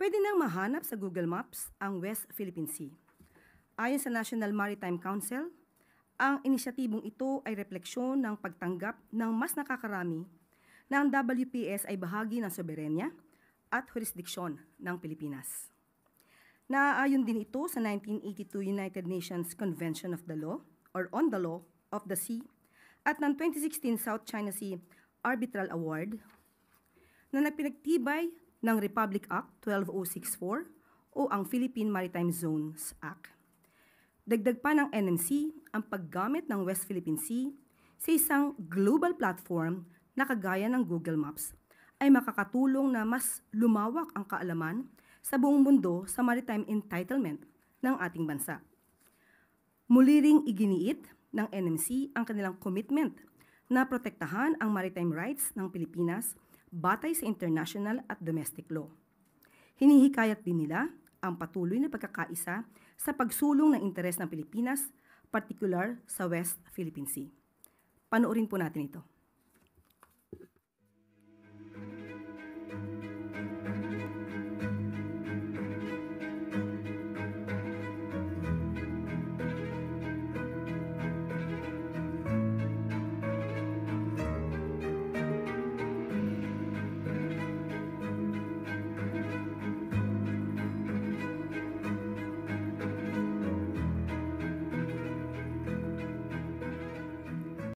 Pwede nang mahanap sa Google Maps ang West Philippine Sea. Ayon sa National Maritime Council, ang inisyatibong ito ay refleksyon ng pagtanggap ng mas nakakarami na ang WPS ay bahagi ng soberenya at jurisdiksyon ng Pilipinas. Naaayon din ito sa 1982 United Nations Convention of the Law or on the Law of the Sea at ng 2016 South China Sea Arbitral Award na nagpinagtibay ng Republic Act 12064 o ang Philippine Maritime Zones Act. Dagdag pa ng NMC ang paggamit ng West Philippine Sea sa isang global platform na kagaya ng Google Maps ay makakatulong na mas lumawak ang kaalaman sa buong mundo sa maritime entitlement ng ating bansa. Muli ring iginiit ng NMC ang kanilang commitment na protektahan ang maritime rights ng Pilipinas batay sa international at domestic law. Hinihikayat din nila ang patuloy na pagkakaisa sa pagsulong ng interes ng Pilipinas, particular sa West Philippine Sea. Panoorin po natin ito.